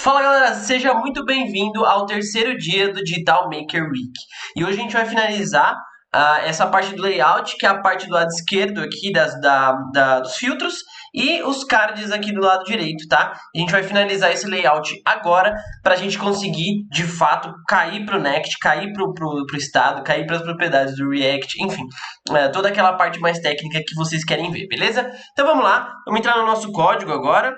Fala galera, seja muito bem-vindo ao terceiro dia do Digital Maker Week. E hoje a gente vai finalizar essa parte do layout, que é a parte do lado esquerdo aqui dos filtros, e os cards aqui do lado direito, tá? A gente vai finalizar esse layout agora para a gente conseguir, de fato, cair para o Next, cair para o estado, cair para as propriedades do React, enfim, toda aquela parte mais técnica que vocês querem ver, beleza? Então vamos lá, vamos entrar no nosso código agora.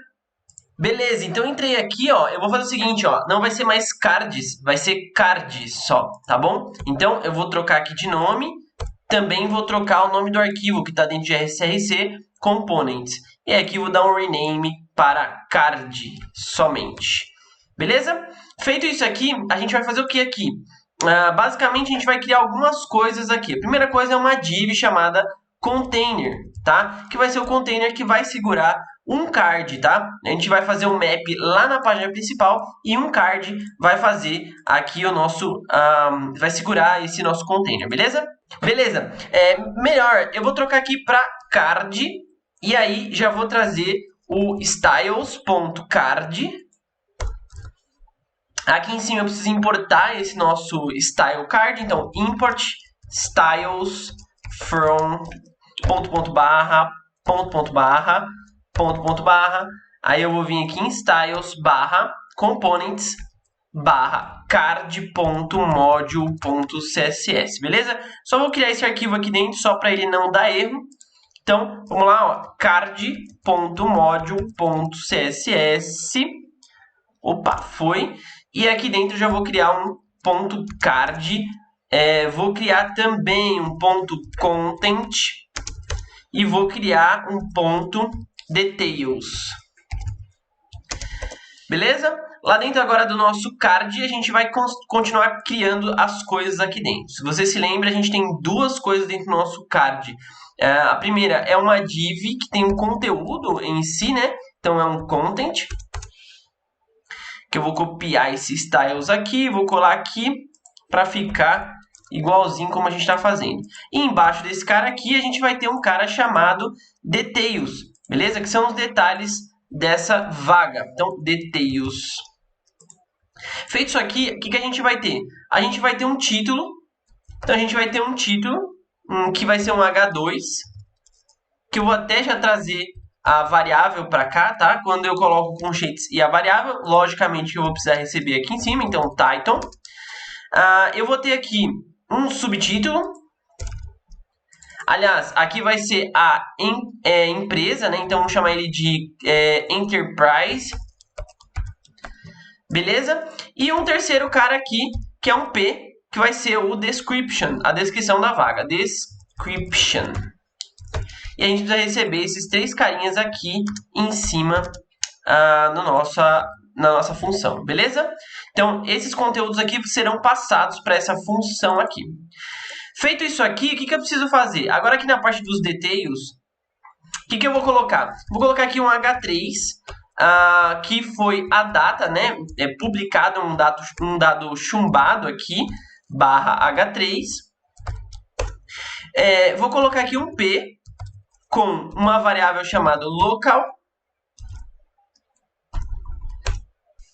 Beleza, então eu entrei aqui, ó, eu vou fazer o seguinte, ó, não vai ser mais cards, vai ser card só, tá bom? Então eu vou trocar aqui de nome, também vou trocar o nome do arquivo que está dentro de SRC, components. E aqui eu vou dar um rename para card somente, beleza? Feito isso aqui, a gente vai fazer o que aqui? Basicamente a gente vai criar algumas coisas aqui. A primeira coisa é uma div chamada container, tá? Que vai ser o container que vai segurar um card, tá? A gente vai fazer um map lá na página principal e um card vai fazer aqui o nosso, vai segurar esse nosso container, beleza? Beleza, melhor, eu vou trocar aqui para card e aí já vou trazer o styles.card. Aqui em cima eu preciso importar esse nosso style card, então import styles from ponto, aí eu vou vir aqui em styles components card.module.css, beleza? Só vou criar esse arquivo aqui dentro só para ele não dar erro. Então, vamos lá, ó, card.module.css. Opa, foi. E aqui dentro já vou criar um ponto card. Vou criar também um ponto content e vou criar um ponto details. Beleza? Lá dentro agora do nosso card, a gente vai continuar criando as coisas aqui dentro. Se você se lembra, a gente tem duas coisas dentro do nosso card. A primeira é uma div que tem um conteúdo em si, né? Então é um content. Que eu vou copiar esse styles aqui, vou colar aqui para ficar igualzinho como a gente está fazendo. E embaixo desse cara aqui, a gente vai ter um cara chamado details, beleza? Que são os detalhes dessa vaga. Então, details. Feito isso aqui, o que a gente vai ter? A gente vai ter um título. Então, a gente vai ter um título, que vai ser um H2, que eu vou até já trazer a variável para cá, tá? Quando eu coloco o conchetes e a variável, logicamente eu vou precisar receber aqui em cima, então title. Eu vou ter aqui um subtítulo. Aliás, aqui vai ser a empresa, né? Então, vamos chamar ele de Enterprise. Beleza? E um terceiro cara aqui, que é um P, que vai ser o Description, a descrição da vaga. Description. E a gente precisa receber esses três carinhas aqui em cima na nossa função, beleza? Então, esses conteúdos aqui serão passados para essa função aqui. Feito isso aqui, o que eu preciso fazer? Agora aqui na parte dos details, o que eu vou colocar? Vou colocar aqui um H3, que foi a data, né? Publicado um dado chumbado aqui, /H3. Vou colocar aqui um P com uma variável chamada local.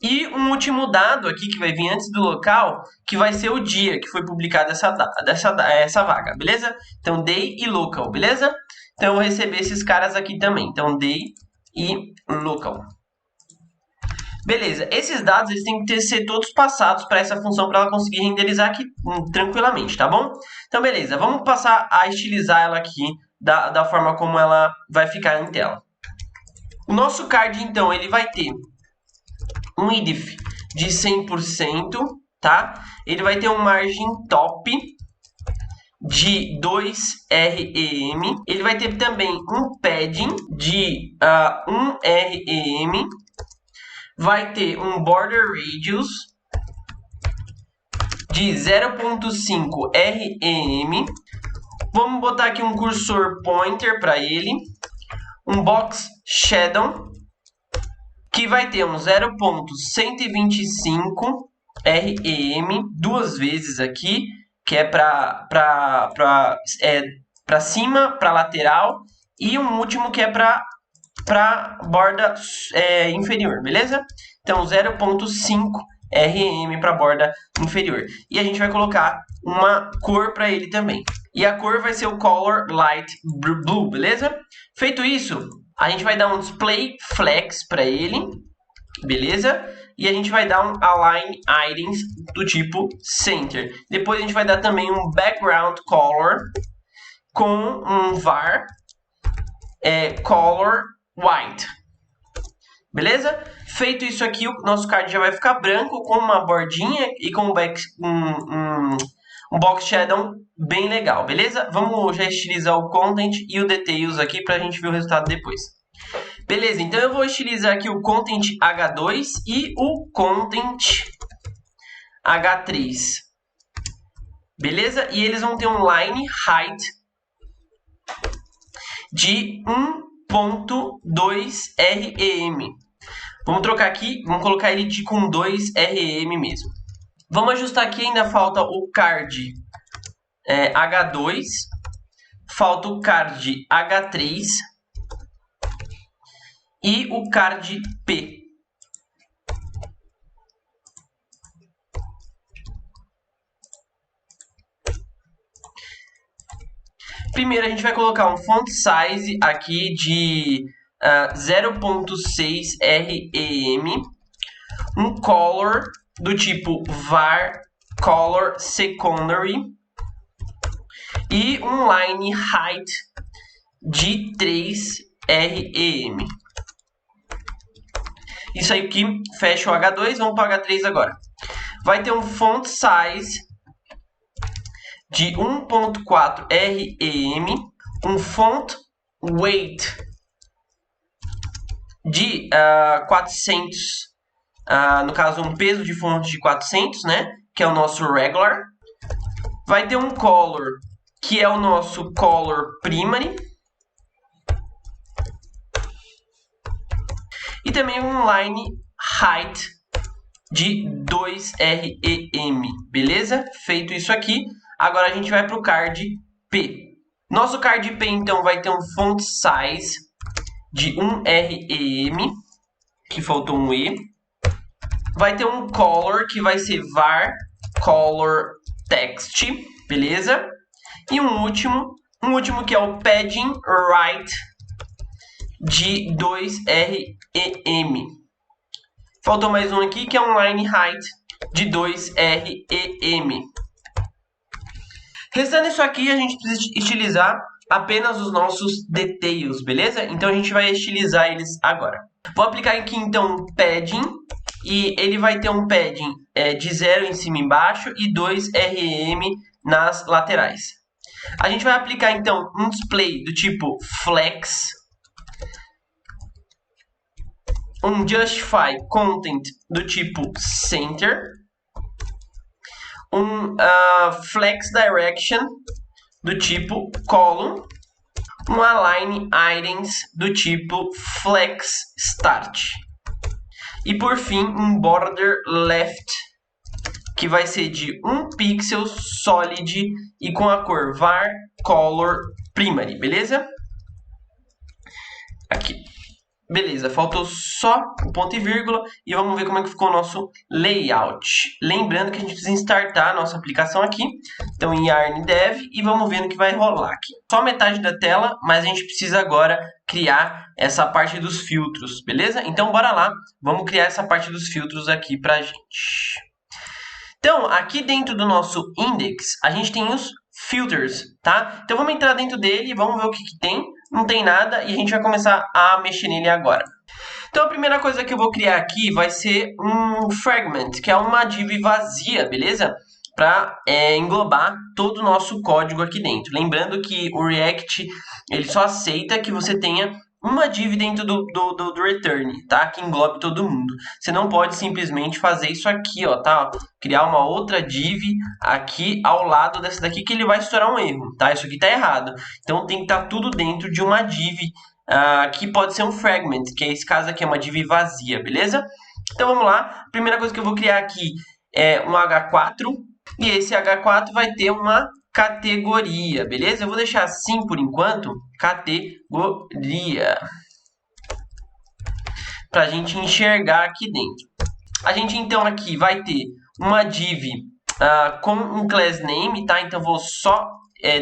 E um último dado aqui que vai vir antes do local, que vai ser o dia que foi publicada essa vaga, beleza? Então, day e local, beleza? Então, eu vou receber esses caras aqui também. Então, day e local. Beleza, esses dados eles têm que ser todos passados para essa função para ela conseguir renderizar aqui tranquilamente, tá bom? Então, beleza, vamos passar a estilizar ela aqui da forma como ela vai ficar em tela. O nosso card, então, ele vai ter um idif de 100%, tá? Ele vai ter um margin top de 2 rem. Ele vai ter também um padding de 1 rem. Vai ter um border radius de 0.5 rem. Vamos botar aqui um cursor pointer para ele. Um box shadow que vai ter um 0.125 rem, duas vezes aqui, que é para cima, para lateral, e um último que é para para borda inferior, beleza? Então 0.5 RM para borda inferior. E a gente vai colocar uma cor para ele também. E a cor vai ser o Color Light Blue, beleza? Feito isso, a gente vai dar um Display Flex para ele, beleza? E a gente vai dar um Align Items do tipo Center. Depois a gente vai dar também um Background Color com um var Color White. Beleza? Feito isso aqui, o nosso card já vai ficar branco com uma bordinha e com um box shadow bem legal, beleza? Vamos já estilizar o content e o details aqui para a gente ver o resultado depois. Beleza, então eu vou estilizar aqui o content H2 e o content H3. Beleza? E eles vão ter um line height de 1.2 RM. Vamos trocar aqui, vamos colocar ele com 2 RM mesmo. Vamos ajustar aqui, ainda falta o card H2, falta o card H3 e o card P. Primeiro a gente vai colocar um font size aqui de 0.6 RM, um color do tipo var color secondary e um line height de 3 RM. Isso aí que fecha o H2, vamos para o H3 agora. Vai ter um font size de 1.4 RM, um font weight de 400, no caso um peso de fonte de 400, né, que é o nosso regular. Vai ter um color, que é o nosso color primary. E também um line height de 2 RM, beleza? Feito isso aqui, agora a gente vai para o card P. Nosso card P, então, vai ter um font size de 1 RM, que faltou um E. Vai ter um color, que vai ser var color text, beleza? E um último que é o padding right de 2 RM. Faltou mais um aqui, que é um line height de 2 RM. Restando isso aqui, a gente precisa estilizar apenas os nossos details, beleza? Então a gente vai estilizar eles agora. Vou aplicar aqui então um padding, e ele vai ter um padding de 0 em cima e embaixo e 2 RM nas laterais. A gente vai aplicar então um display do tipo flex, um justify content do tipo center, um flex direction do tipo column, um align items do tipo flex start. E por fim, um border left, que vai ser de 1 pixel solid e com a cor var color primary, beleza? Aqui. Beleza, faltou só o ponto e vírgula e vamos ver como é que ficou o nosso layout. Lembrando que a gente precisa startar a nossa aplicação aqui. Então, em Yarn Dev, e vamos ver no que vai rolar aqui. Só metade da tela, mas a gente precisa agora criar essa parte dos filtros, beleza? Então, bora lá, vamos criar essa parte dos filtros aqui pra gente. Então, aqui dentro do nosso index, a gente tem os filters, tá? Então, vamos entrar dentro dele e vamos ver o que tem. Não tem nada e a gente vai começar a mexer nele agora. Então, a primeira coisa que eu vou criar aqui vai ser um fragment, que é uma div vazia, beleza? Para englobar todo o nosso código aqui dentro. Lembrando que o React ele só aceita que você tenha uma div dentro do return, tá? Que englobe todo mundo. Você não pode simplesmente fazer isso aqui, ó, tá? Criar uma outra div aqui ao lado dessa daqui que ele vai estourar um erro, tá? Isso aqui tá errado. Então tem que estar tudo dentro de uma div que pode ser um fragment, que é esse caso aqui, é uma div vazia, beleza? Então vamos lá. A primeira coisa que eu vou criar aqui é um H4 e esse H4 vai ter uma categoria, beleza? Eu vou deixar assim por enquanto, categoria. para a gente enxergar aqui dentro. A gente então aqui vai ter uma div com um class name, tá? Então vou só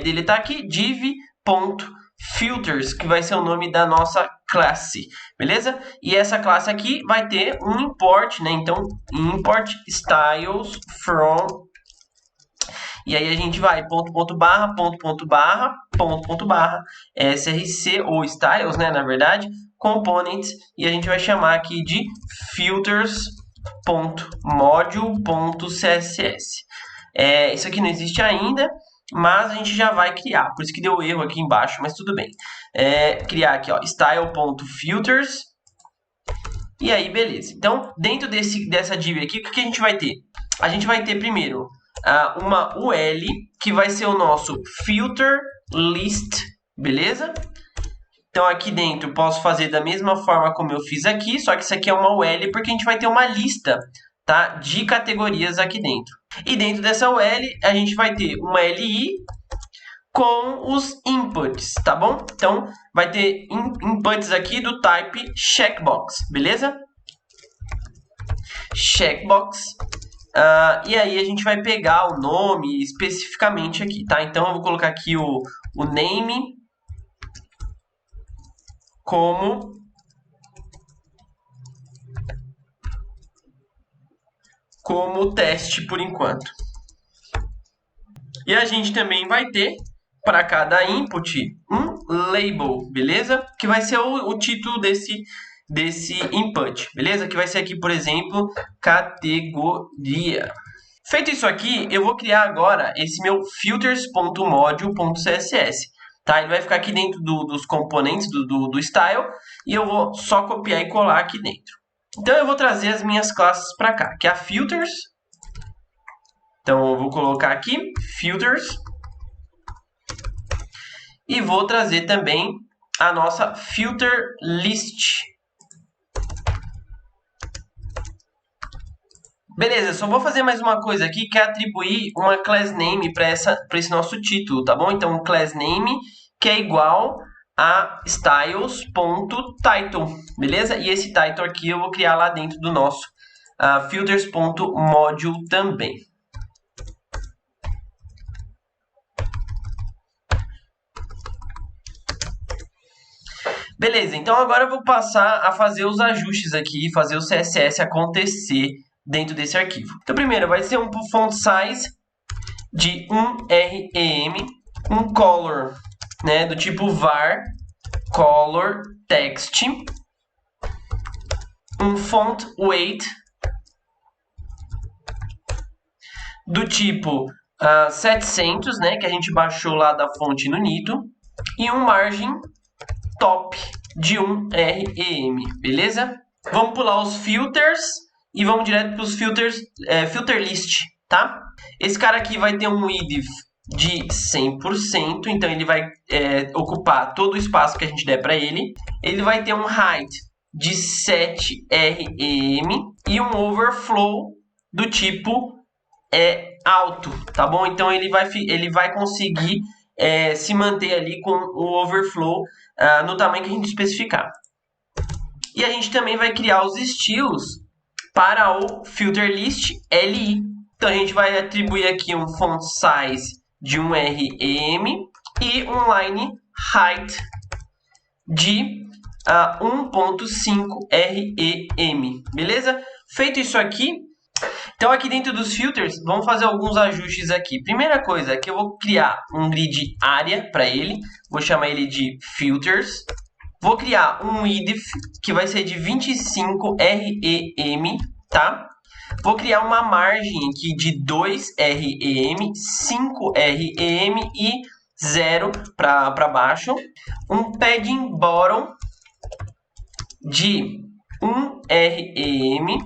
deletar aqui div.filters, que vai ser o nome da nossa classe, beleza? E essa classe aqui vai ter um import, né? Então import styles from, e aí a gente vai ponto barra src ou styles, né? Na verdade, components, e a gente vai chamar aqui de filters.module.css. Isso aqui não existe ainda, mas a gente já vai criar. Por isso que deu erro aqui embaixo, mas tudo bem. Criar aqui, ó, style.filters. E aí, beleza. Então, dentro dessa div aqui, o que a gente vai ter? A gente vai ter primeiro uma UL, que vai ser o nosso filter list, beleza? Então, aqui dentro, posso fazer da mesma forma como eu fiz aqui, só que isso aqui é uma UL porque a gente vai ter uma lista, tá, de categorias aqui dentro. E dentro dessa UL, a gente vai ter uma LI com os inputs, tá bom? Então, vai ter inputs aqui do type checkbox, beleza? Checkbox. E aí, a gente vai pegar o nome especificamente aqui, tá? Então, eu vou colocar aqui o name como teste por enquanto. E a gente também vai ter, para cada input, um label, beleza? Que vai ser o título desse input, beleza? Que vai ser aqui, por exemplo, categoria. Feito isso aqui, eu vou criar agora esse meu filters.module.css. Tá? Ele vai ficar aqui dentro dos componentes do style, e eu vou só copiar e colar aqui dentro. Então, eu vou trazer as minhas classes para cá, que é a filters. Então, eu vou colocar aqui filters. E vou trazer também a nossa filter list. Beleza, só vou fazer mais uma coisa aqui, que é atribuir uma class name para esse nosso título, tá bom? Então, um class name que é igual a styles.title, beleza? E esse title aqui eu vou criar lá dentro do nosso filters.module também. Beleza, então agora eu vou passar a fazer os ajustes aqui, fazer o CSS acontecer dentro desse arquivo. Então, primeiro vai ser um font size de 1 rem, um color, né, do tipo var color text, um font weight do tipo 700, né, que a gente baixou lá da fonte no Nito, e um margem top de 1 rem, beleza? Vamos pular os filters e vamos direto para os filters, filter list, tá? Esse cara aqui vai ter um width de 100%, então ele vai ocupar todo o espaço que a gente der para ele. Ele vai ter um height de 7 rem e um overflow do tipo alto, tá bom? Então ele vai conseguir se manter ali com o overflow no tamanho que a gente especificar. E a gente também vai criar os estilos para o filter list LI. Então a gente vai atribuir aqui um font size de 1 rem e um line height de 1.5 rem, beleza? Feito isso aqui, então aqui dentro dos filters, vamos fazer alguns ajustes aqui. Primeira coisa é que eu vou criar um grid área para ele, vou chamar ele de filters. Vou criar um width que vai ser de 25 rem, tá? Vou criar uma margem aqui de 2 rem, 5 rem e 0 para baixo. Um padding bottom de 1 rem,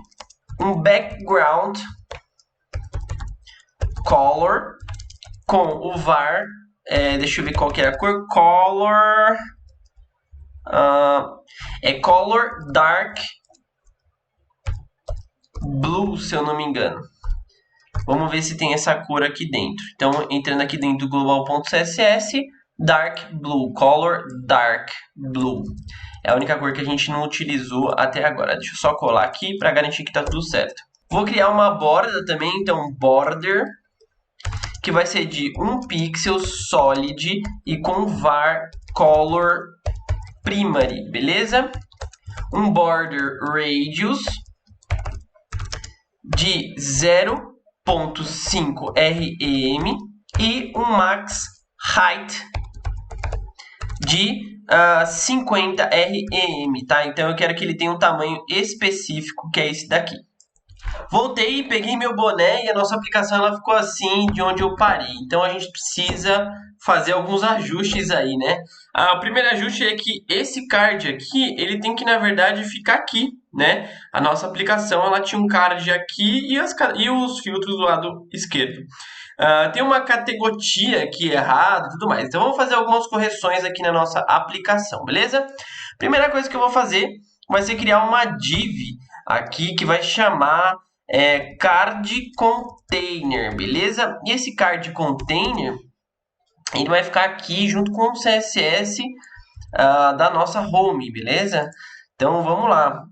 um background color com o var, deixa eu ver qual que é a cor, color, color dark blue, se eu não me engano. Vamos ver se tem essa cor aqui dentro. Então, entrando aqui dentro do global.css, dark blue, color dark blue. É a única cor que a gente não utilizou até agora. Deixa eu só colar aqui para garantir que está tudo certo. Vou criar uma borda também, então border, que vai ser de 1 pixel solid e com var color primary, beleza? Um border radius de 0.5 rem e um max height de 50 rem, tá? Então eu quero que ele tenha um tamanho específico, que é esse daqui. Voltei, peguei meu boné e a nossa aplicação ela ficou assim de onde eu parei. Então a gente precisa fazer alguns ajustes aí, né? O primeiro ajuste é que esse card aqui, ele tem que na verdade ficar aqui, né? A nossa aplicação ela tinha um card aqui e os filtros do lado esquerdo. Tem uma categoria aqui errada e tudo mais. Então vamos fazer algumas correções aqui na nossa aplicação, beleza? Primeira coisa que eu vou fazer vai ser criar uma div aqui que vai chamar card container, beleza? E esse card container ele vai ficar aqui junto com o CSS da nossa home, beleza? Então vamos lá.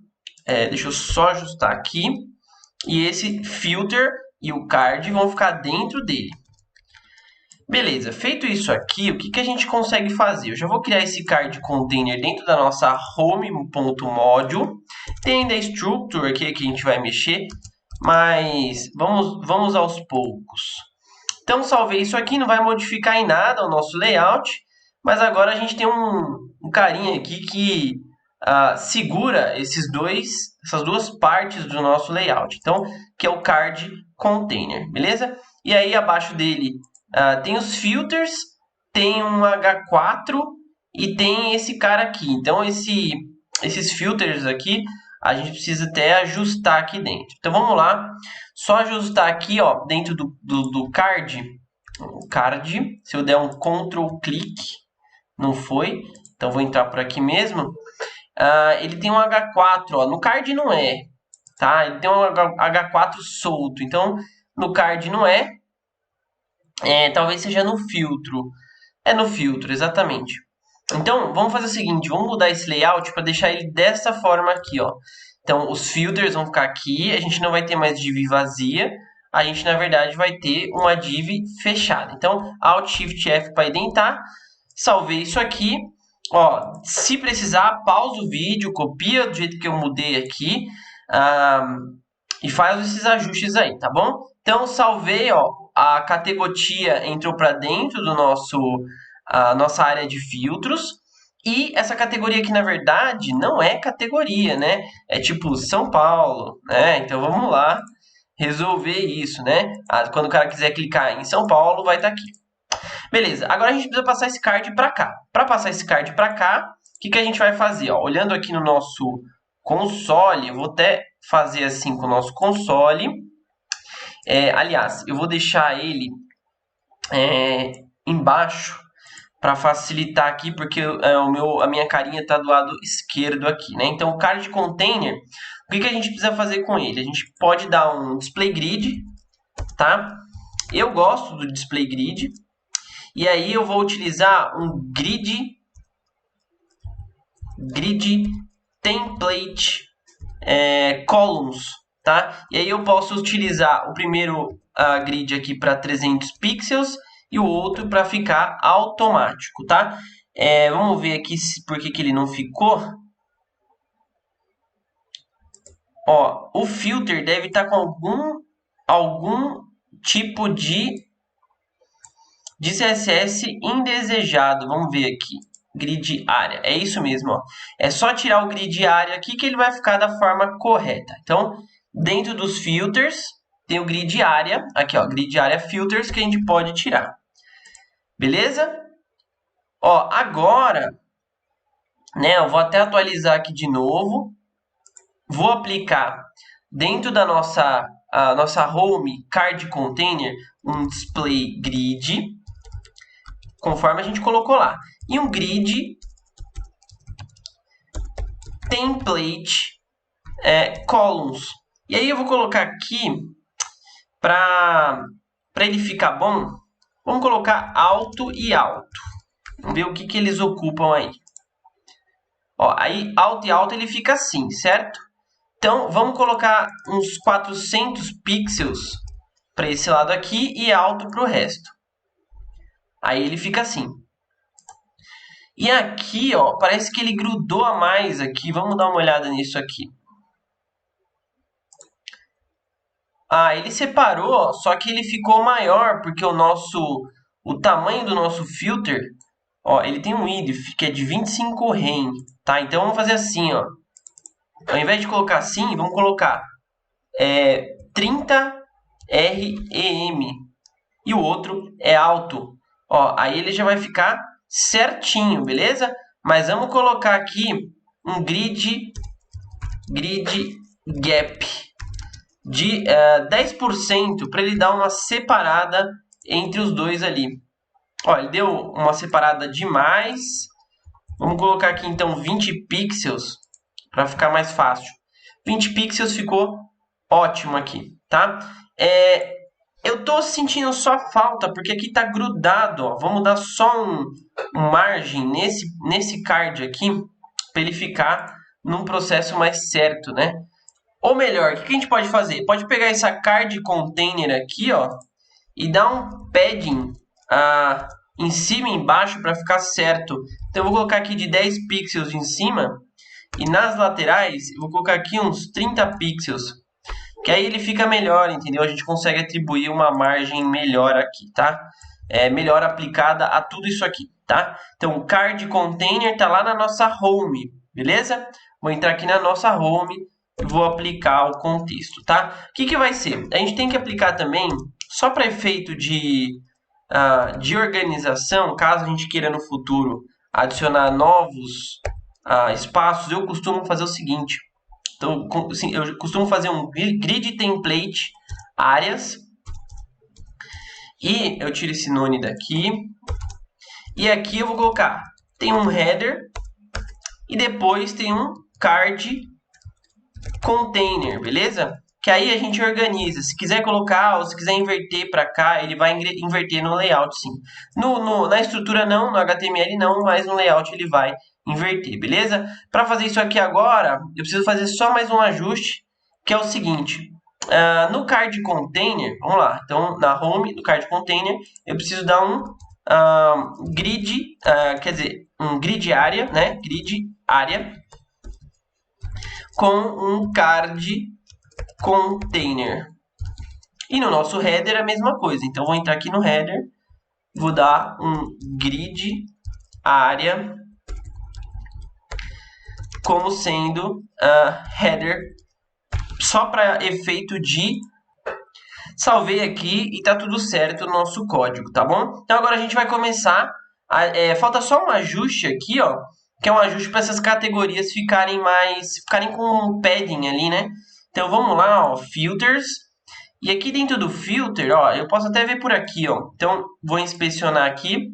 Deixa eu só ajustar aqui. E esse filter e o card vão ficar dentro dele. Beleza, feito isso aqui, o que a gente consegue fazer? Eu já vou criar esse card container dentro da nossa home.module. Tem ainda a structure aqui que a gente vai mexer, mas vamos aos poucos. Então, salvei isso aqui, não vai modificar em nada o nosso layout, mas agora a gente tem um carinha aqui que segura essas duas partes do nosso layout. Então, que é o card container, beleza? E aí, abaixo dele, tem os filters, tem um H4 e tem esse cara aqui. Então, esses filters aqui, a gente precisa até ajustar aqui dentro. Então, vamos lá. Só ajustar aqui, ó, dentro do card. Se eu der um Ctrl clique, não foi. Então, vou entrar por aqui mesmo. Ele tem um H4, ó. No card não é, tá? Ele tem um H4 solto. Então, no card não é. Talvez seja no filtro. É no filtro, exatamente. Então, vamos fazer o seguinte. Vamos mudar esse layout para deixar ele dessa forma aqui, ó. Então, os filters vão ficar aqui. A gente não vai ter mais div vazia. A gente, na verdade, vai ter uma div fechada. Então, Alt Shift F para identar. Salvei isso aqui. Ó, se precisar, pausa o vídeo, copia do jeito que eu mudei aqui e faz esses ajustes aí, tá bom? Então, salvei, ó, a categoria entrou para dentro do nossa área de filtros. E essa categoria aqui, na verdade, não é categoria, né? É tipo São Paulo, né? Então, vamos lá resolver isso, né? Quando o cara quiser clicar em São Paulo, vai estar aqui. Beleza, agora a gente precisa passar esse card para cá. Para passar esse card para cá, o que a gente vai fazer? Ó, olhando aqui no nosso console, eu vou até fazer assim com o nosso console. Aliás, eu vou deixar ele embaixo para facilitar aqui, porque a minha carinha está do lado esquerdo aqui, né? Então, o card container, o que a gente precisa fazer com ele? A gente pode dar um display grid, tá? Eu gosto do display grid. E aí eu vou utilizar um grid template columns, tá? E aí eu posso utilizar o primeiro grid aqui para 300 pixels e o outro para ficar automático, tá? Vamos ver aqui por que ele não ficou. Ó, o filter deve estar com algum tipo de CSS indesejado. Vamos ver aqui. Grid área. É isso mesmo, ó. É só tirar o grid área aqui que ele vai ficar da forma correta. Então, dentro dos filters, tem o grid área. Aqui, ó. Grid área filters que a gente pode tirar. Beleza? Ó, agora, né, eu vou até atualizar aqui de novo. Vou aplicar dentro da nossa home card container um display grid, conforme a gente colocou lá. E um grid template columns. E aí eu vou colocar aqui, para ele ficar bom, vamos colocar alto e alto. Vamos ver o que eles ocupam aí. Ó, aí alto e alto ele fica assim, certo? Então vamos colocar uns 400 pixels para esse lado aqui e alto para o resto. Aí ele fica assim. E aqui, ó, parece que ele grudou a mais aqui. Vamos dar uma olhada nisso aqui. Ah, ele separou, ó, só que ele ficou maior porque o tamanho do nosso filter, ó, ele tem um width que é de 25 rem, tá? Então vamos fazer assim, ó. Ao invés de colocar assim, vamos colocar 30 rem e o outro é alto. Ó, aí ele já vai ficar certinho, beleza? Mas vamos colocar aqui um grid gap de 10% para ele dar uma separada entre os dois ali. Ó, ele deu uma separada demais. Vamos colocar aqui então 20 pixels para ficar mais fácil. 20 pixels ficou ótimo aqui, tá? Eu tô sentindo só falta porque aqui tá grudado, ó. Vamos dar só um margem nesse card aqui para ele ficar num processo mais certo, né? Ou melhor, o que a gente pode fazer? Pode pegar essa card container aqui, ó, e dar um padding em cima e embaixo para ficar certo. Então eu vou colocar aqui de 10 pixels em cima e nas laterais eu vou colocar aqui uns 30 pixels. Que aí ele fica melhor, entendeu? A gente consegue atribuir uma margem melhor aqui, tá? Melhor aplicada a tudo isso aqui, tá? Então o card container tá lá na nossa home, beleza? Vou entrar aqui na nossa home e vou aplicar o contexto, tá? O que vai ser? A gente tem que aplicar também, só para efeito de organização, caso a gente queira no futuro adicionar novos espaços, eu costumo fazer o seguinte. Então, assim, eu costumo fazer um grid template áreas e eu tiro esse none daqui e aqui eu vou colocar, tem um header e depois tem um card container, beleza? Que aí a gente organiza, se quiser colocar ou se quiser inverter para cá, ele vai inverter no layout sim. Na estrutura não, no HTML não, mas no layout ele vai inverter, beleza? Para fazer isso aqui agora, eu preciso fazer só mais um ajuste, que é o seguinte. No card container, vamos lá, então na home do card container, eu preciso dar um grid, quer dizer, um grid área, né? Grid área com um card container. E no nosso header a mesma coisa. Então vou entrar aqui no header, vou dar um grid área como sendo header só para efeito de salvei aqui e tá tudo certo no nosso código, tá bom? Então agora a gente vai começar falta só um ajuste aqui, ó, que é um ajuste para essas categorias ficarem com um padding ali, né? Então vamos lá, ó, filters. E aqui dentro do filter, ó, eu posso até ver por aqui, ó. Então vou inspecionar aqui.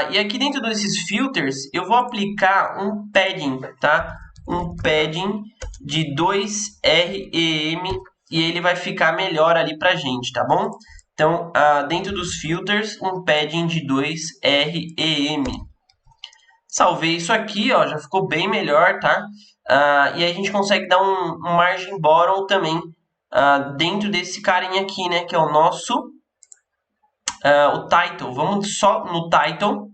E aqui dentro desses filters, eu vou aplicar um padding, tá? Um padding de 2 rem e ele vai ficar melhor ali pra gente, tá bom? Então, dentro dos filters, um padding de 2 rem. Salvei isso aqui, ó, já ficou bem melhor, tá? E aí a gente consegue dar um margin bottom também dentro desse carinha aqui, né? Que é o nosso o title. Vamos só no title,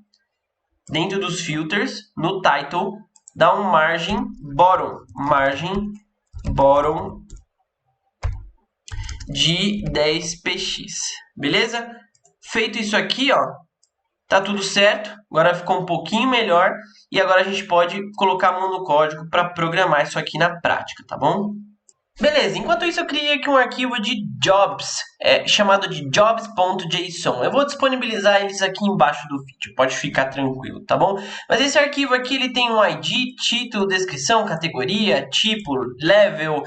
dentro dos filters, no title, dar um margin bottom de 10px, beleza? Feito isso aqui, ó, tá tudo certo. Agora ficou um pouquinho melhor e agora a gente pode colocar a mão no código para programar isso aqui na prática, tá bom? Beleza, enquanto isso eu criei aqui um arquivo de jobs, chamado de jobs.json. Eu vou disponibilizar eles aqui embaixo do vídeo, pode ficar tranquilo, tá bom? Mas esse arquivo aqui ele tem um ID, título, descrição, categoria, tipo, level,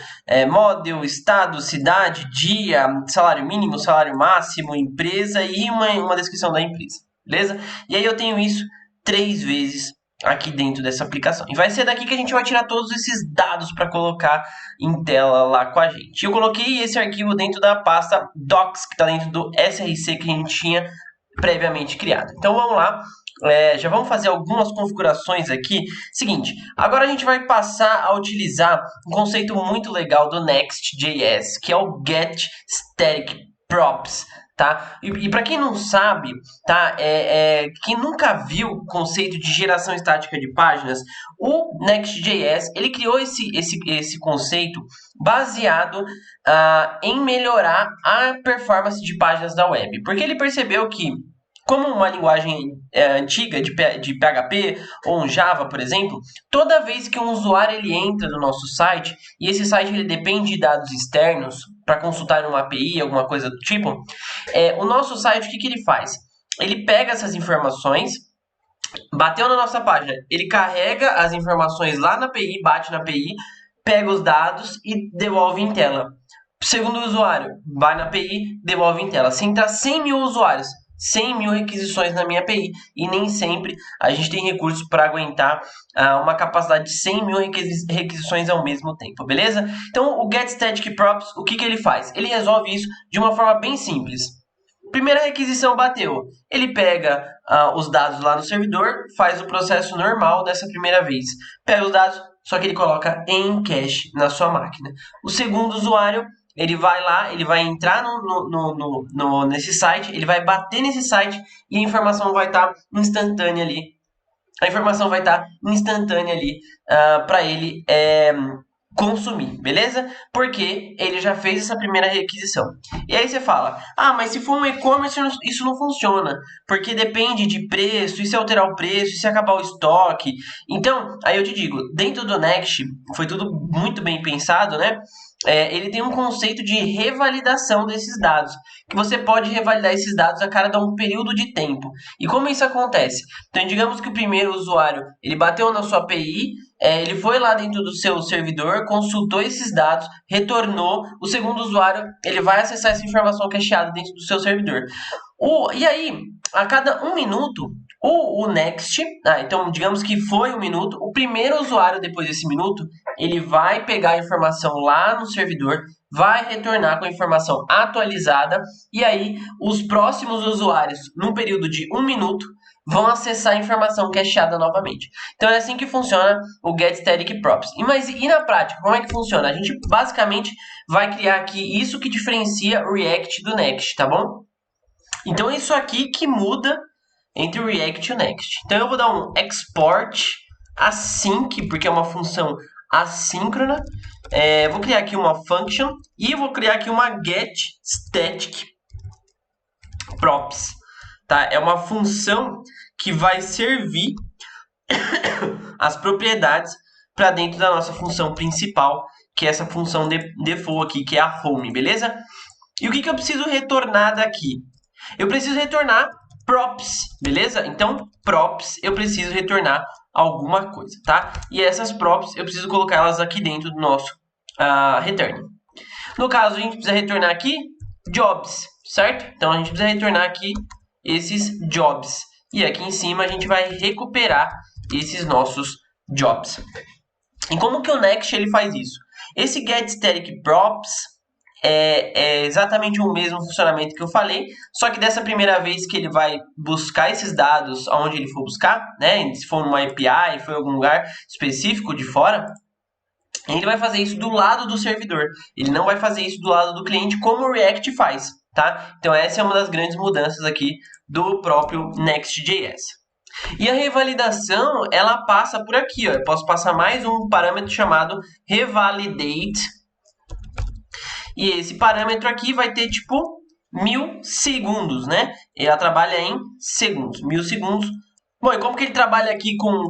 model, estado, cidade, dia, salário mínimo, salário máximo, empresa e uma descrição da empresa, beleza? E aí eu tenho isso 3 vezes aqui dentro dessa aplicação. E vai ser daqui que a gente vai tirar todos esses dados para colocar em tela lá com a gente. Eu coloquei esse arquivo dentro da pasta docs, que está dentro do src que a gente tinha previamente criado. Então vamos lá, já vamos fazer algumas configurações aqui. Seguinte, agora a gente vai passar a utilizar um conceito muito legal do Next.js, que é o getStaticProps. Tá? E para quem não sabe, tá? Quem nunca viu o conceito de geração estática de páginas, o Next.js ele criou esse conceito baseado em melhorar a performance de páginas da web. Porque ele percebeu que, como uma linguagem antiga de PHP ou um Java, por exemplo, toda vez que um usuário ele entra no nosso site, e esse site ele depende de dados externos para consultar uma API, alguma coisa do tipo, o nosso site, o que ele faz? Ele pega essas informações, bateu na nossa página, ele carrega as informações lá na API, bate na API, pega os dados e devolve em tela. Segundo usuário, vai na API, devolve em tela. Se entrar 100 mil usuários, 100 mil requisições na minha API, e nem sempre a gente tem recursos para aguentar uma capacidade de 100 mil requisições ao mesmo tempo, beleza? Então o getStaticProps, o que ele faz? Ele resolve isso de uma forma bem simples. Primeira requisição bateu, ele pega os dados lá no servidor, faz o processo normal dessa primeira vez, pega os dados, só que ele coloca em cache na sua máquina. O segundo usuário, ele vai lá, ele vai entrar nesse site, ele vai bater nesse site e a informação vai estar instantânea ali. A informação vai estar instantânea ali para ele consumir, beleza? Porque ele já fez essa primeira requisição. E aí você fala, mas se for um e-commerce isso não funciona, porque depende de preço, e se alterar o preço, e se acabar o estoque. Então, aí eu te digo, dentro do Next, foi tudo muito bem pensado, né? Ele tem um conceito de revalidação desses dados, que você pode revalidar esses dados a cada um período de tempo. E como isso acontece? Então, digamos que o primeiro usuário, ele bateu na sua API, ele foi lá dentro do seu servidor, consultou esses dados, retornou. O segundo usuário, ele vai acessar essa informação cacheada dentro do seu servidor. E aí, a cada 1 minuto, o Next, então digamos que foi 1 minuto, o primeiro usuário depois desse minuto, ele vai pegar a informação lá no servidor, vai retornar com a informação atualizada, e aí os próximos usuários, num período de 1 minuto, vão acessar a informação cacheada novamente. Então é assim que funciona o getStaticProps. E na prática, como é que funciona? A gente basicamente vai criar aqui isso que diferencia o React do Next, tá bom? Então é isso aqui que muda entre o React e o Next. Então eu vou dar um export async, porque é uma função assíncrona. Vou criar aqui uma function e vou criar aqui uma getStaticProps. Tá? É uma função que vai servir as propriedades para dentro da nossa função principal, que é essa função default aqui, que é a home, beleza? E o que eu preciso retornar daqui? Eu preciso retornar props, beleza? Então, props, eu preciso retornar alguma coisa, tá? E essas props, eu preciso colocar elas aqui dentro do nosso return. No caso, a gente precisa retornar aqui jobs, certo? Então, a gente precisa retornar aqui esses jobs. E aqui em cima, a gente vai recuperar esses nossos jobs. E como que o Next ele faz isso? Esse getStaticProps é exatamente o mesmo funcionamento que eu falei, só que dessa primeira vez que ele vai buscar esses dados aonde ele for buscar, né? Se for numa API, for em algum lugar específico de fora, ele vai fazer isso do lado do servidor. Ele não vai fazer isso do lado do cliente como o React faz, tá? Então essa é uma das grandes mudanças aqui do próprio Next.js. E a revalidação, ela passa por aqui, ó. Eu posso passar mais um parâmetro chamado revalidate. E esse parâmetro aqui vai ter tipo 1000 segundos, né? Ela trabalha em segundos, 1000 segundos. Bom, e como que ele trabalha aqui com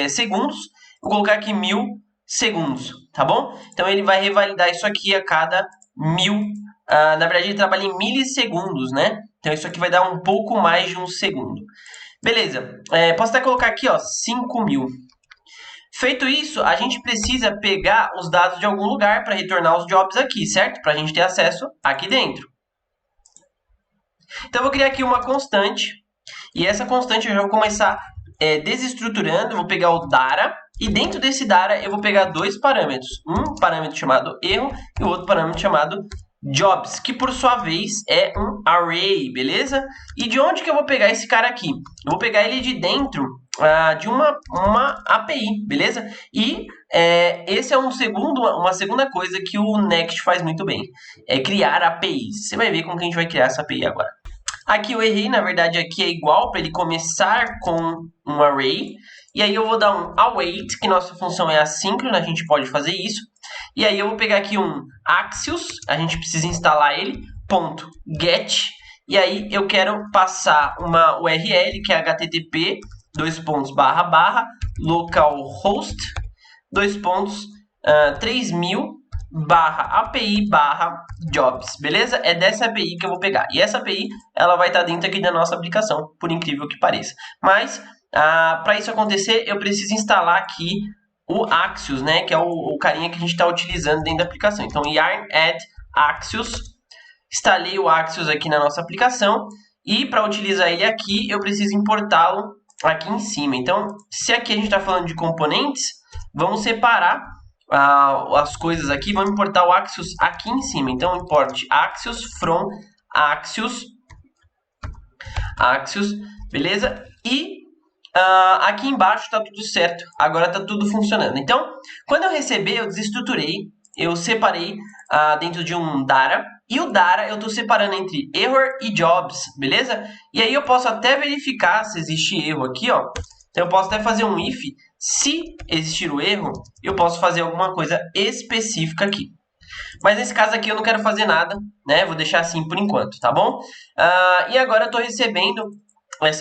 segundos? Vou colocar aqui 1000 segundos, tá bom? Então ele vai revalidar isso aqui a cada 1000. Na verdade ele trabalha em milissegundos, né? Então isso aqui vai dar um pouco mais de um segundo. Beleza, posso até colocar aqui, ó, 5000. Feito isso, a gente precisa pegar os dados de algum lugar para retornar os jobs aqui, certo? Para a gente ter acesso aqui dentro. Então, eu vou criar aqui uma constante. E essa constante eu já vou começar desestruturando. Eu vou pegar o data. E dentro desse data eu vou pegar dois parâmetros. Um parâmetro chamado erro e o outro parâmetro chamado jobs, que por sua vez é um array, beleza? E de onde que eu vou pegar esse cara aqui? Eu vou pegar ele de dentro de uma API, beleza? E esse é uma segunda coisa que o Next faz muito bem, é criar APIs. Você vai ver como que a gente vai criar essa API agora. Aqui eu errei, na verdade aqui é igual para ele começar com um array. E aí eu vou dar um await, que nossa função é assíncrona, a gente pode fazer isso. E aí eu vou pegar aqui um Axios, a gente precisa instalar ele, ponto .get. E aí eu quero passar uma URL, que é http, localhost, 3000, API jobs, beleza? É dessa API que eu vou pegar. E essa API, ela vai estar dentro aqui da nossa aplicação, por incrível que pareça. Mas, para isso acontecer, eu preciso instalar aqui o Axios, né? Que é o carinha que a gente está utilizando dentro da aplicação. Então, yarn add Axios. Instalei o Axios aqui na nossa aplicação. E para utilizar ele aqui, eu preciso importá-lo aqui em cima. Então, se aqui a gente está falando de componentes, vamos separar as coisas aqui, vamos importar o Axios aqui em cima. Então, importe Axios from Axios, beleza? E aqui embaixo está tudo certo, agora está tudo funcionando. Então, quando eu receber, eu desestruturei, eu separei dentro de um data, e o data eu estou separando entre error e jobs, beleza? E aí eu posso até verificar se existe erro aqui, ó. Então eu posso até fazer um if, se existir o erro, eu posso fazer alguma coisa específica aqui. Mas nesse caso aqui eu não quero fazer nada, né? Vou deixar assim por enquanto, tá bom? E agora eu estou recebendo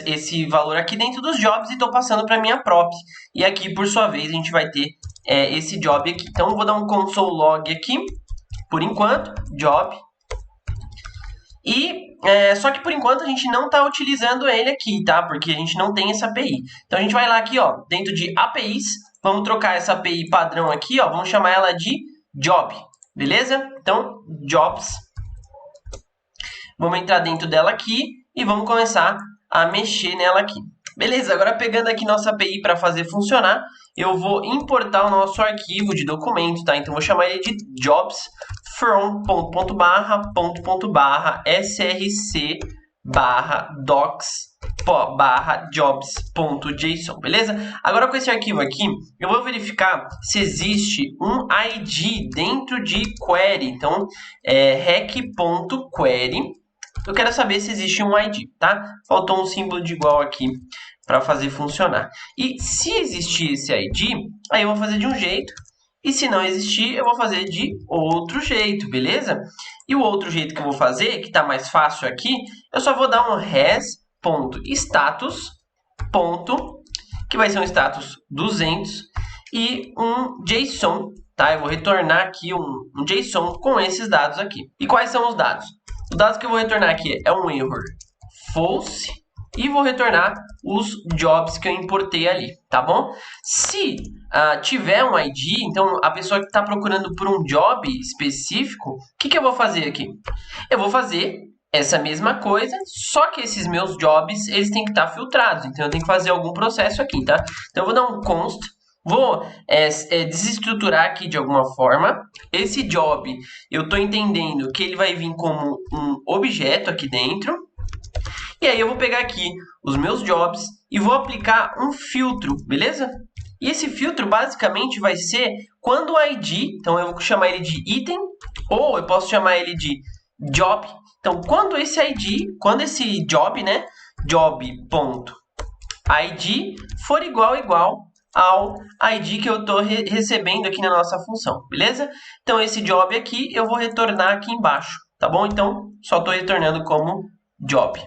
esse valor aqui dentro dos jobs e estou passando para minha prop. E aqui, por sua vez, a gente vai ter esse job aqui. Então, eu vou dar um console log aqui, por enquanto, job. E, só que por enquanto a gente não está utilizando ele aqui, tá? Porque a gente não tem essa API. Então, a gente vai lá aqui, ó, dentro de APIs, vamos trocar essa API padrão aqui, ó, vamos chamar ela de job, beleza? Então, jobs. Vamos entrar dentro dela aqui e vamos começar a mexer nela aqui. Beleza, agora pegando aqui nossa API para fazer funcionar, eu vou importar o nosso arquivo de documento, tá? Então, vou chamar ele de jobs from src docs jobs.json, beleza? Agora com esse arquivo aqui, eu vou verificar se existe um ID dentro de query. Então, rec.query. Eu quero saber se existe um ID, tá? Faltou um símbolo de igual aqui para fazer funcionar. E se existir esse ID, aí eu vou fazer de um jeito. E se não existir, eu vou fazer de outro jeito, beleza? E o outro jeito que eu vou fazer, que está mais fácil aqui, eu só vou dar um res.status, que vai ser um status 200, e um JSON, tá? Eu vou retornar aqui um JSON com esses dados aqui. E quais são os dados? Os dados que eu vou retornar aqui é um error false e vou retornar os jobs que eu importei ali, tá bom? Se tiver um ID, então a pessoa que está procurando por um job específico, o que eu vou fazer aqui? Eu vou fazer essa mesma coisa, só que esses meus jobs, eles têm que estar filtrados, então eu tenho que fazer algum processo aqui, tá? Então eu vou dar um const, vou desestruturar aqui de alguma forma. Esse job, eu estou entendendo que ele vai vir como um objeto aqui dentro. E aí eu vou pegar aqui os meus jobs e vou aplicar um filtro, beleza? E esse filtro basicamente vai ser quando o ID, então eu vou chamar ele de item, ou eu posso chamar ele de job. Então quando esse ID, quando esse job, né, job.id for igual ao ID que eu estou recebendo aqui na nossa função, beleza? Então esse job aqui eu vou retornar aqui embaixo, tá bom? Então só estou retornando como job.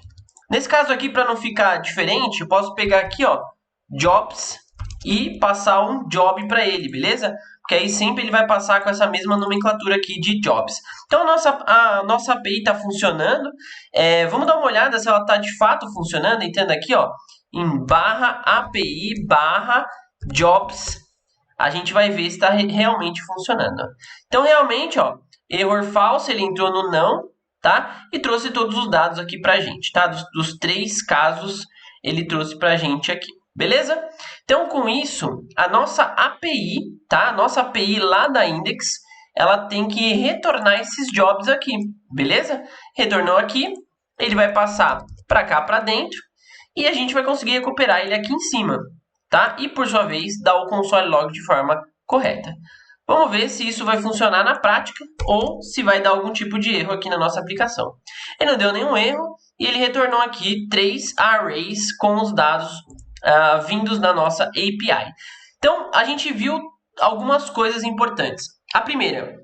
Nesse caso aqui, para não ficar diferente, eu posso pegar aqui, ó, jobs e passar um job para ele, beleza? Porque aí sempre ele vai passar com essa mesma nomenclatura aqui de jobs. Então a nossa API está funcionando. Vamos dar uma olhada se ela está de fato funcionando. Entenda aqui, ó, em /API /jobs, a gente vai ver se está realmente funcionando. Então realmente, ó, error false, ele entrou no não. Tá? E trouxe todos os dados aqui para a gente, tá? Dos 3 casos, ele trouxe para a gente aqui, beleza? Então, com isso, a nossa API, tá? A nossa API lá da Index, ela tem que retornar esses jobs aqui, beleza? Retornou aqui, ele vai passar para cá, para dentro, e a gente vai conseguir recuperar ele aqui em cima, tá? E por sua vez, dar o console log de forma correta. Vamos ver se isso vai funcionar na prática ou se vai dar algum tipo de erro aqui na nossa aplicação. Ele não deu nenhum erro e ele retornou aqui 3 arrays com os dados vindos da nossa API. Então, a gente viu algumas coisas importantes. A primeira,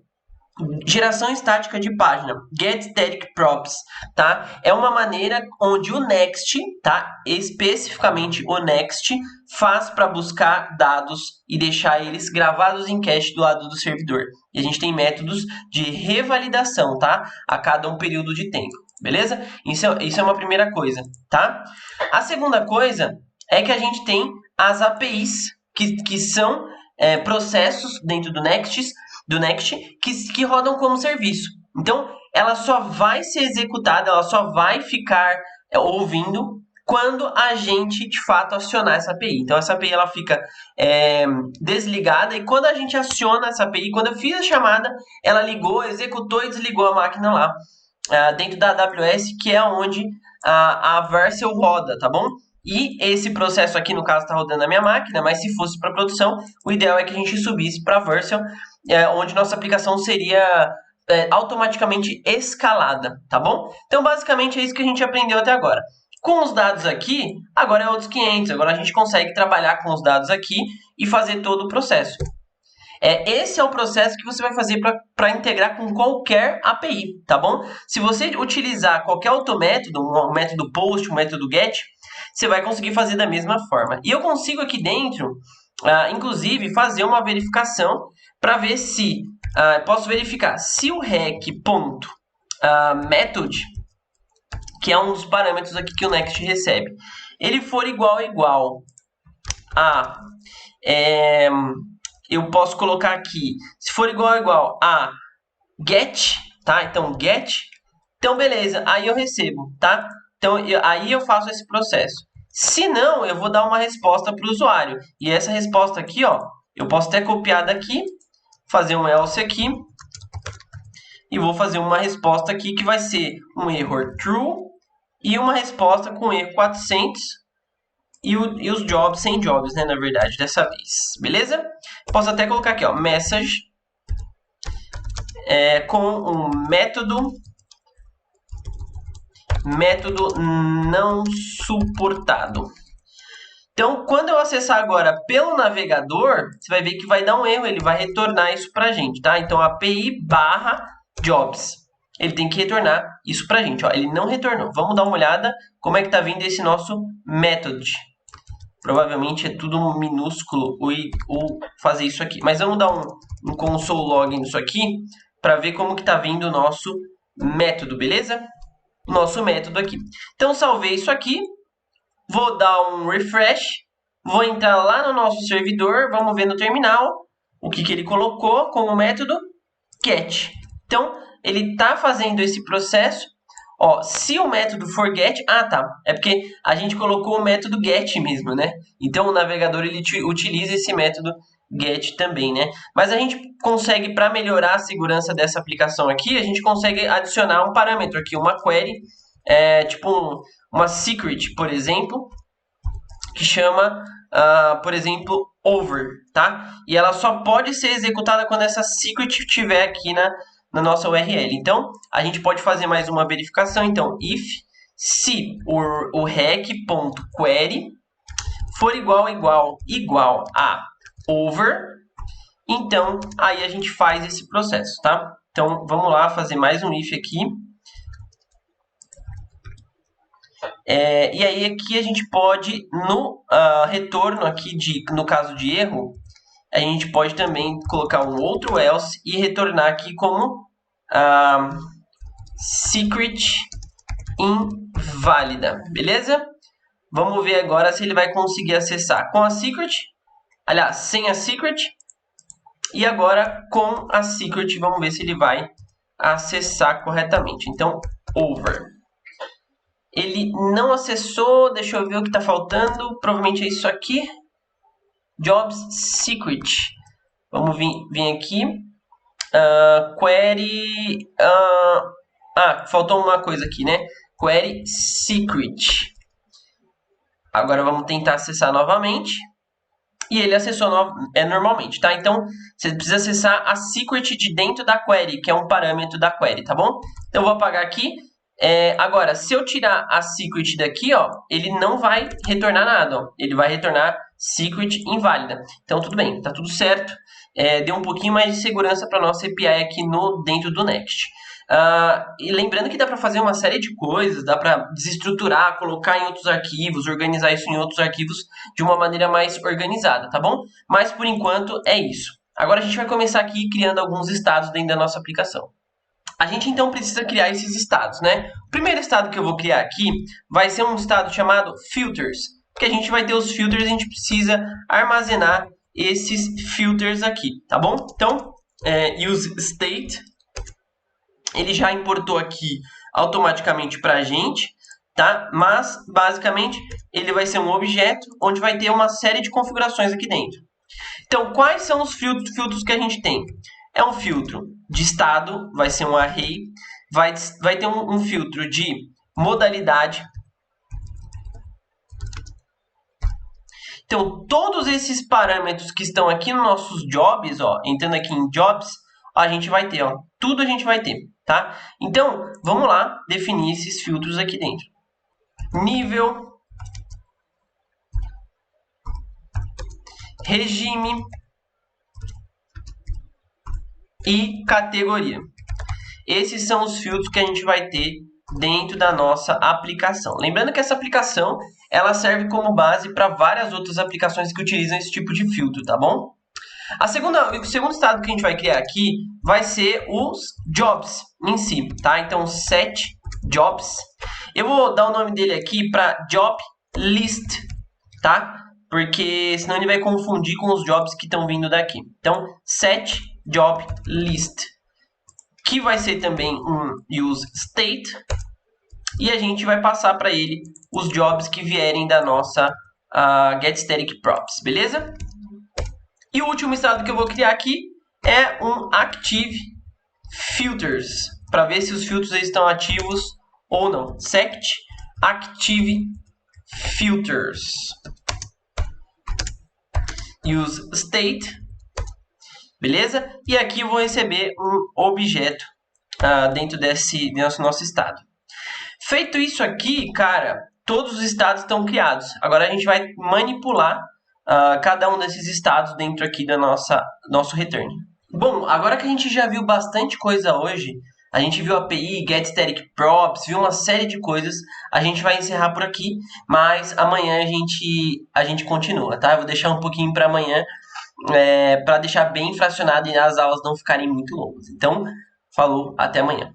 geração estática de página, get static props, tá? É uma maneira onde o Next, tá? Especificamente o Next, faz para buscar dados e deixar eles gravados em cache do lado do servidor. E a gente tem métodos de revalidação, tá? A cada um período de tempo, beleza? Isso é uma primeira coisa, tá? A segunda coisa é que a gente tem as APIs, que são processos dentro do Next que rodam como serviço. Então, ela só vai ser executada, ela só vai ficar ouvindo quando a gente, de fato, acionar essa API. Então, essa API ela fica desligada e quando a gente aciona essa API, quando eu fiz a chamada, ela ligou, executou e desligou a máquina lá dentro da AWS, que é onde a Vercel roda, tá bom? E esse processo aqui, no caso, está rodando na minha máquina, mas se fosse para produção, o ideal é que a gente subisse para a Vercel, onde nossa aplicação seria automaticamente escalada, tá bom? Então, basicamente, é isso que a gente aprendeu até agora. Com os dados aqui, agora é outros 500. Agora a gente consegue trabalhar com os dados aqui e fazer todo o processo. Esse é o processo que você vai fazer para integrar com qualquer API, tá bom? Se você utilizar qualquer outro método, um método POST, um método GET, você vai conseguir fazer da mesma forma. E eu consigo aqui dentro, inclusive, fazer uma verificação para ver se... posso verificar se o rec.method, que é um dos parâmetros aqui que o Next recebe, ele for igual a... eu posso colocar aqui, se for igual a get, tá? Então, get, então beleza, aí eu recebo, tá? Então, aí eu faço esse processo. Se não, eu vou dar uma resposta para o usuário. E essa resposta aqui, ó, eu posso até copiar daqui, fazer um else aqui, e vou fazer uma resposta aqui que vai ser um erro true e uma resposta com erro 400 e os jobs, 100 jobs, né, na verdade, dessa vez. Beleza? Posso até colocar aqui, ó, message com um método não suportado. Então, quando eu acessar agora pelo navegador, você vai ver que vai dar um erro, ele vai retornar isso para a gente, tá? Então, API /jobs, ele tem que retornar isso para a gente, ó. Ele não retornou. Vamos dar uma olhada como é que tá vindo esse nosso método. Provavelmente é tudo minúsculo o fazer isso aqui. Mas vamos dar um console log nisso aqui para ver como que tá vindo o nosso método, beleza? Nosso método aqui. Então, salvei isso aqui. Vou dar um refresh. Vou entrar lá no nosso servidor. Vamos ver no terminal o que ele colocou como método get. Então, ele está fazendo esse processo. Ó, se o método for get... tá. É porque a gente colocou o método get mesmo, né? Então, o navegador ele utiliza esse método get também, né? Mas a gente consegue, para melhorar a segurança dessa aplicação aqui, a gente consegue adicionar um parâmetro aqui, uma query, tipo uma secret, por exemplo, que chama, por exemplo, over, tá? E ela só pode ser executada quando essa secret estiver aqui na nossa URL. Então, a gente pode fazer mais uma verificação. Então, if se o rec.query for igual a over, então aí a gente faz esse processo, tá? Então, vamos lá fazer mais um if aqui. E aí aqui a gente pode, no retorno aqui, no caso de erro, a gente pode também colocar um outro else e retornar aqui como secret inválida, beleza? Vamos ver agora se ele vai conseguir acessar com a secret, aliás, sem a secret, e agora com a secret, vamos ver se ele vai acessar corretamente. Então, over. Ele não acessou, deixa eu ver o que está faltando, provavelmente é isso aqui. Jobs secret. Vamos vir aqui. Query... faltou uma coisa aqui, né? Query secret. Agora vamos tentar acessar novamente. E ele acessou normalmente, tá? Então, você precisa acessar a secret de dentro da query, que é um parâmetro da query, tá bom? Então, eu vou apagar aqui. Agora, se eu tirar a secret daqui, ó, ele não vai retornar nada, ó. Ele vai retornar secret inválida. Então, tudo bem, tá tudo certo. Deu um pouquinho mais de segurança para nossa API aqui dentro do Next. E lembrando que dá para fazer uma série de coisas, dá para desestruturar, colocar em outros arquivos, organizar isso em outros arquivos de uma maneira mais organizada, tá bom? Mas por enquanto é isso. Agora a gente vai começar aqui criando alguns estados dentro da nossa aplicação. A gente então precisa criar esses estados, né? O primeiro estado que eu vou criar aqui vai ser um estado chamado filters, que a gente vai ter os filters e a gente precisa armazenar esses filters aqui, tá bom? Então, use state, ele já importou aqui automaticamente para a gente, tá? Mas, basicamente, ele vai ser um objeto onde vai ter uma série de configurações aqui dentro. Então, quais são os filtros que a gente tem? É um filtro de estado, vai ser um array, vai ter um filtro de modalidade. Então, todos esses parâmetros que estão aqui nos nossos jobs, ó, entrando aqui em jobs, a gente vai ter, ó, tudo a gente vai ter, tá? Então, vamos lá definir esses filtros aqui dentro. Nível, regime e categoria. Esses são os filtros que a gente vai ter dentro da nossa aplicação. Lembrando que essa aplicação ela serve como base para várias outras aplicações que utilizam esse tipo de filtro, tá bom? O segundo estado que a gente vai criar aqui vai ser os jobs em si, tá? Então, set jobs. Eu vou dar o nome dele aqui para job list, tá? Porque senão ele vai confundir com os jobs que estão vindo daqui. Então, set job list, que vai ser também um use state, e a gente vai passar para ele os jobs que vierem da nossa getStaticProps, beleza? E o último estado que eu vou criar aqui é um active filters, para ver se os filtros estão ativos ou não. Sect active filters. Use state, beleza? E aqui eu vou receber um objeto dentro desse nosso estado. Feito isso aqui, cara, todos os estados estão criados. Agora a gente vai manipular cada um desses estados dentro aqui da nosso return. Bom, agora que a gente já viu bastante coisa hoje, a gente viu API, getStaticProps, viu uma série de coisas, a gente vai encerrar por aqui, mas amanhã a gente continua, tá? Eu vou deixar um pouquinho para amanhã, para deixar bem fracionado e as aulas não ficarem muito longas. Então, falou, até amanhã.